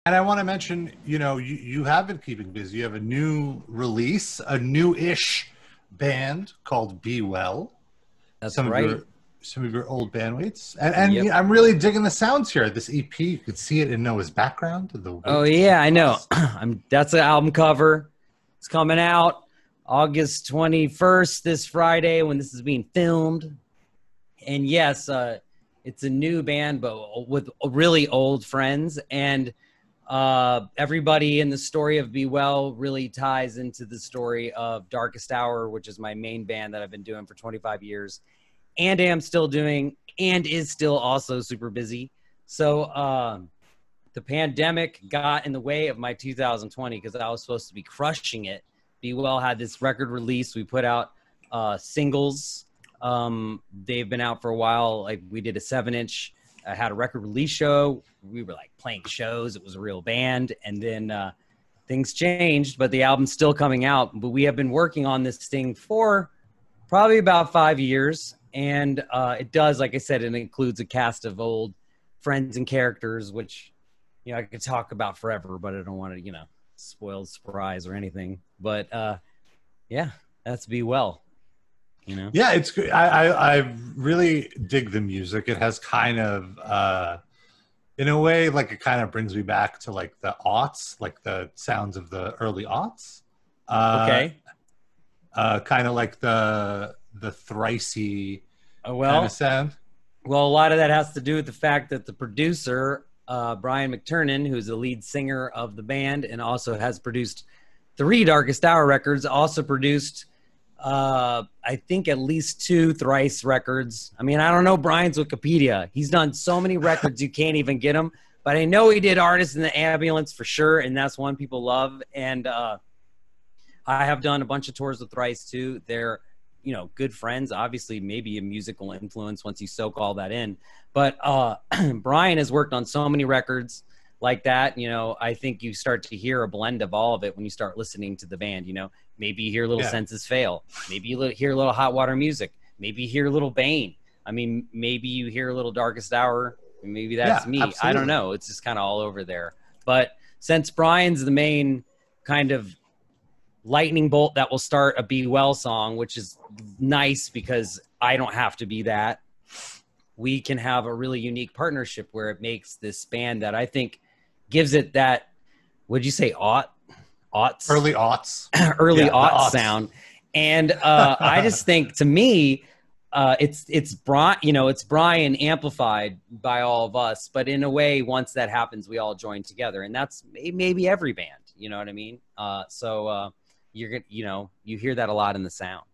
And I want to mention, you have been keeping busy. You have a new release, a new-ish band called Be Well. That's right. Some of your old bandmates, and Yep. I'm really digging the sounds here. This EP, you could see it in Noah's background. Oh yeah, I know. That's an album cover. It's coming out August 21st, this Friday when this is being filmed. And yes, it's a new band, but with really old friends. And everybody in the story of Be Well really ties into the story of Darkest Hour, which is my main band that I've been doing for 25 years and am still doing and is still also super busy. So the pandemic got in the way of my 2020 because I was supposed to be crushing it. Be Well had this record release. We put out singles. They've been out for a while. Like we did a 7-inch. I had a record release show. We were like playing shows. It was a real band. And then things changed, but the album's still coming out. But we have been working on this thing for probably about 5 years. And it does, like I said, it includes a cast of old friends and characters, which, I could talk about forever, but I don't want to, spoil the surprise or anything. But yeah, that's Be Well. Yeah, it's good. I really dig the music. It has kind of in a way, like it kind of brings me back to like the aughts, like the sounds of the early aughts. Okay. Kind of like the thricey Well, kind of sound. Well, a lot of that has to do with the fact that the producer, Brian McTernan, who's the lead singer of the band and also has produced 3 Darkest Hour records, also produced I think at least 2 Thrice records. I mean, I don't know Brian's Wikipedia. He's done so many records you can't even get him. But I know he did Artist in the Ambulance for sure, and that's one people love. And I have done a bunch of tours with Thrice too. They're, good friends. Obviously, maybe a musical influence once you soak all that in. But Brian has worked on so many records like that. I think you start to hear a blend of all of it when you start listening to the band. Maybe you hear Little Senses Fail. Maybe you hear a little Hot Water Music. Maybe you hear a little Bane. I mean, maybe you hear a little Darkest Hour. Maybe that's me. Absolutely. I don't know. It's just kind of all over there. But since Brian's the main kind of lightning bolt that will start a Be Well song, which is nice because I don't have to be that, we can have a really unique partnership where it makes this band that I think gives it that, would you say aughts? Early aughts. Early aughts sound. And I just think, to me, it's Brian, it's Brian amplified by all of us. But in a way, once that happens, we all join together. And that's maybe every band, you know what I mean? So you're gonna, you hear that a lot in the sound.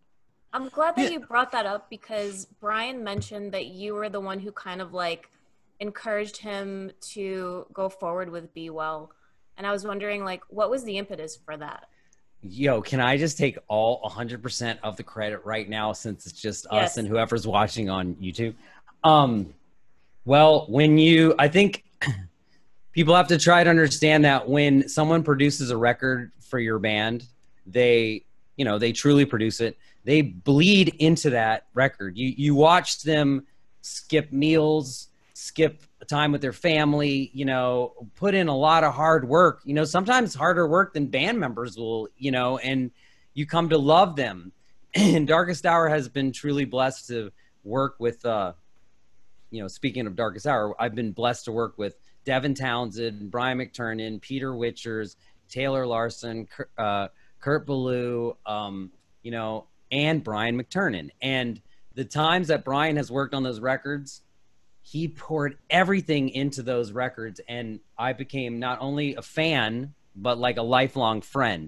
I'm glad that you brought that up because Brian mentioned that you were the one who kind of like encouraged him to go forward with Be Well. And I was wondering, like, what was the impetus for that? Yo, can I just take all 100% of the credit right now since it's just us and whoever's watching on YouTube? Well, I think people have to try to understand that when someone produces a record for your band, they truly produce it. They bleed into that record. You watch them skip meals, skip time with their family, put in a lot of hard work, sometimes harder work than band members will, and you come to love them. And Darkest Hour has been truly blessed to work with, speaking of Darkest Hour, I've been blessed to work with Devin Townsend, Brian McTernan, Peter Witchers, Taylor Larson, Kurt Ballou, and Brian McTernan. And the times that Brian has worked on those records, he poured everything into those records, and I became not only a fan, but like a lifelong friend.